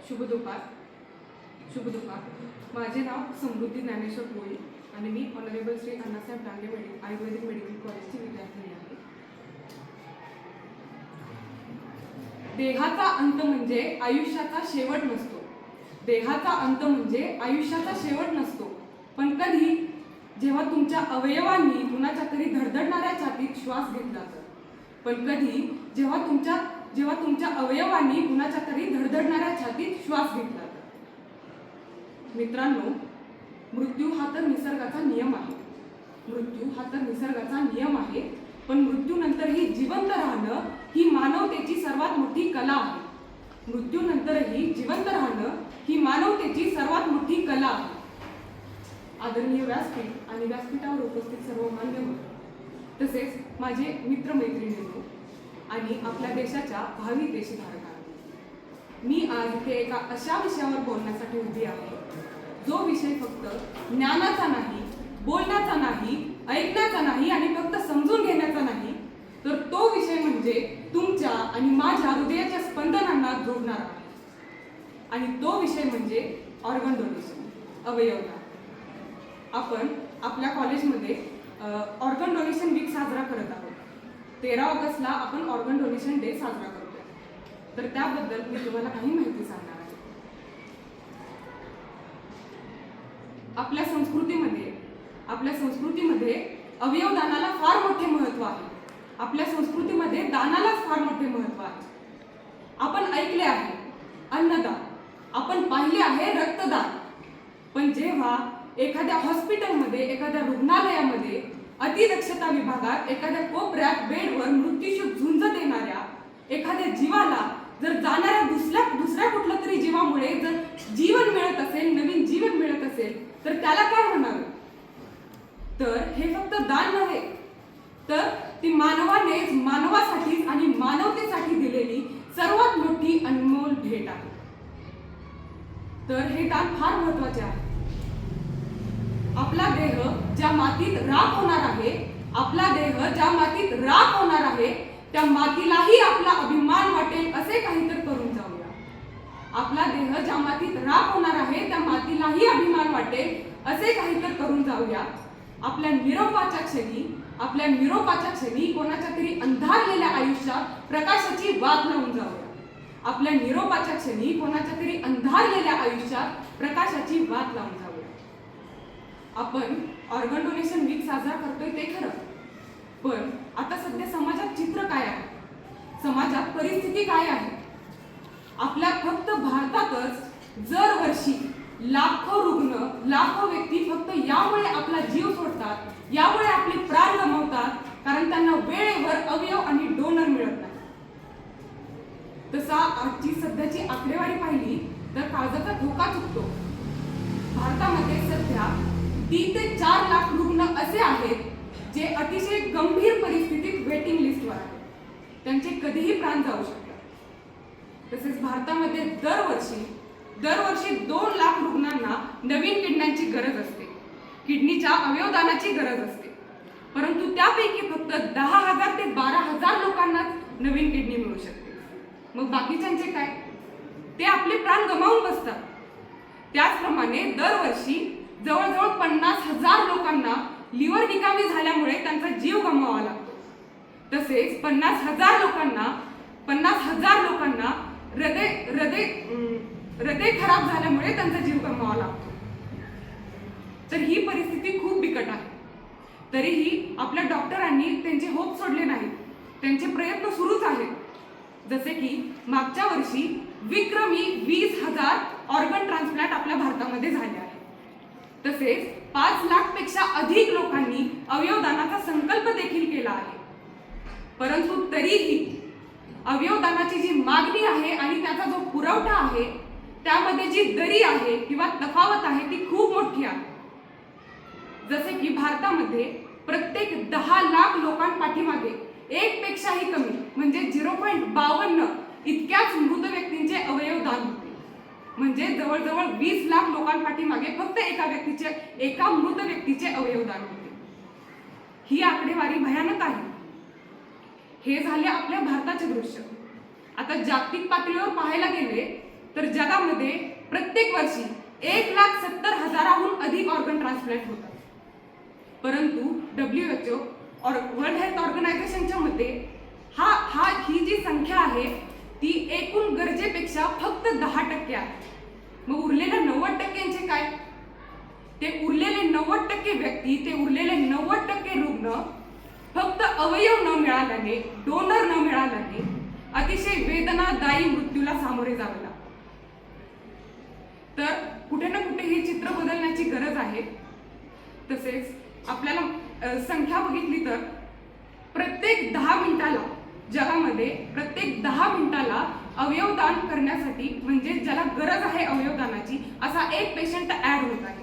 शुभ दुपार. माझे नाव समृद्धी ज्ञानेश्वर कोळी आणि मी ऑनरेबल श्री अण्णासाहेब डांगे आयुर्वेदिक मेडिकल कॉलेजची विद्यार्थिनी आहे. देहाचा अंत म्हणजे आयुष्याचा शेवट नसतो. देहाचा अंत म्हणजे आयुष्याचा शेवट नसतो. पण कधी जेव्हा तुमच्या अवयवांनी कुणाच्या तरी धडधडणाऱ्या छातीत श्वास घेतला तर. पण कधी जेव्हा तुमच्या अवयवांनी कुणाच्या तरी धडधडणाऱ्या छातीत श्वास घेतला तर. मित्रांनो, मृत्यू हा तर निसर्गाचा नियम आहे. पण मृत्यूनंतरही जिवंत राहणं ही मानवतेची सर्वात मोठी कला आहे. आदरणीय व्यासपीठ आणि व्यासपीठावर उपस्थित सर्व मान्यवर, तसेच माझे मित्रमैत्रिणींनो आणि आपल्या देशाच्या भावी देशधारकांनो, मी आज इथे एका अशा विषयावर बोलण्यासाठी उभी आहे जो विषय फक्त ज्ञानाचा नाही, बोलण्याचा नाही, ऐकण्याचा नाही आणि फक्त समजून घेण्याचा नाही, तर तो विषय म्हणजे तुमच्या आणि माझ्या हृदयाच्या स्पंदनांना जोडणारा आहे. आणि तो विषय म्हणजे ऑर्गन डोनेशन, अवयवदान. आपण आपल्या कॉलेजमध्ये ऑर्गन डोनेशन वीक साजरा करत आहोत. 13 ऑगस्टला आपण ऑर्गन डोनेशन डे साजरा करतोय. तर त्याबद्दल मी तुम्हाला काही माहिती सांगणार आहे. आपल्या संस्कृतीमध्ये अवयवदानाला फार मोठे महत्त्व आहे. आपल्या संस्कृतीमध्ये दानालाच फार मोठे महत्त्व आहे. आपण ऐकले आहे अन्नदान, आपण पाहिले आहे रक्तदान. पण जेव्हा एखाद्या हॉस्पिटलमध्ये, एखाद्या रुग्णालयामध्ये, अतिदक्षता विभागात, एखाद्या कोपऱ्यात बेडवर मृत्यूशी झुंज देणाऱ्या एखाद्या जीवाला जर जाणाऱ्या दुसऱ्या कुठल्या तरी जीवामुळे जर जीवन मिळत असेल, नवीन जीवन मिळत असेल, तर त्याला काय म्हणावे? तर हे फक्त दान नव्हे, तर ती मानवानेच मानवासाठी आणि मानवतेसाठी दिलेली सर्वात मोठी अनमोल भेट आहे. तर हे दान फार महत्त्वाचे आहे. आपला देह ज्या मातीत राख होणार आहे, त्या मातीलाही आपला अभिमान वाटेल असे काहीतरी करून जाऊया. आपला देह ज्या मातीत राख होणार आहे, त्या मातीलाही अभिमान वाटेल असे काहीतरी करून जाऊया. आपल्या निरोपाच्या क्षणी कोणाच्या तरी अंधारलेल्या आयुष्यात प्रकाशाची वात लावून जाऊया. आपण ऑर्गन डोनेशन वीक साजरा करतोय ते खरं, पण आता सध्या समाजात चित्र काय आहे, समाजात परिस्थिती काय आहे? आपल्या फक्त भारतातच दरवर्षी लाखो व्यक्ती फक्त यामुळे आपला जीव सोडतात, यामुळे आपले प्राण गमावतात, कारण त्यांना वेळेवर अवयव आणि डोनर मिळत नाही. तसा आजची सध्याची आकडेवारी पाहिली तर काळजाचा ठोका चुकतो. भारतामध्ये सध्या 3 ते 4 लाख रुग्ण असे आहेत जे अतिशय गंभीर परिस्थितीत वेटिंग लिस्टवर आहेत. त्यांचे कधीही प्राण जाऊ शकतात. तसेच भारतामध्ये दरवर्षी 2 लाख रुग्णांना नवीन किडण्यांची गरज असते, किडनीच्या अवयवदानाची गरज असते. परंतु त्यापैकी फक्त 10,000 ते 12,000 लोकांनाच नवीन किडनी मिळू शकते. मग बाकीच्यांचे काय? ते आपले प्राण गमावून बसतात. त्याचप्रमाणे दरवर्षी जवळजवळ 50,000 लोकांना लिव्हर निकामी झाल्यामुळे त्यांचा जीव गमवावा लागतो. तसेच 50,000 लोकांना हृदय खराब झाल्यामुळे त्यांचा जीव गमवावा लागतो. तर ही परिस्थिती खूप बिकट आहे. तरीही आपल्या डॉक्टरांनी त्यांचे होप सोडले नाहीत. त्यांचे प्रयत्न सुरूच आहेत. जसे की मागच्या वर्षी विक्रमी 20,000 ऑर्गन ट्रान्सप्लांट आपल्या भारतामध्ये झाले आहे. तसेच 5 लाखपेक्षा अधिक लोकांनी अवयवदानाचा संकल्प देखील केला आहे. परंतु तरीही अवयवदानाची जी मागणी आहे आणि त्याचा जो पुरवठा आहे, त्यामध्ये जी दरी आहे किंवा तफावत आहे ती खूप मोठी आहे. जसे की भारतामध्ये प्रत्येक 10 लाख लोकांपाठीमागे एकपेक्षाही कमी म्हणजे 0.52 इतक्याच मृत व्यक्तींचे अवयवदान होते. म्हणजे जवळजवळ 20 लाख लोकांपाठीमागे फक्त एका मृत व्यक्तीचे अवयवदान होते. ही आकडेवारी भयानक आहे. हे झाले आपल्या भारताचे दृश्य. आता जागतिक पातळीवर पाहायला गेले तर जगामध्ये प्रत्येक वर्षी 1,70,000हून अधिक ऑर्गन ट्रान्सप्लांट होतात. परंतु WHO वर्ल्ड हेल्थ ऑर्गनायझेशनच्या मते ही जी संख्या आहे ती एकूण गरजेपेक्षा फक्त 10% आहे. मग उरलेल्या 90%चे काय? ते उरलेले 90% व्यक्ती, ते उरलेले 90% रुग्ण फक्त अवयव न मिळाल्याने, डोनर न मिळाल्याने अतिशय वेदनादायी मृत्यूला सामोरे जावे लागते. तर कुठे ना कुठे हे चित्र बदलण्याची गरज आहे. तसेच आपल्याला संख्या बघितली तर प्रत्येक 10 मिनिटाला जगामध्ये प्रत्येक 10 मिनिटाला अवयवदान करण्यासाठी, म्हणजे ज्याला गरज आहे अवयवदानाची, असा एक पेशंट ऍड होत आहे.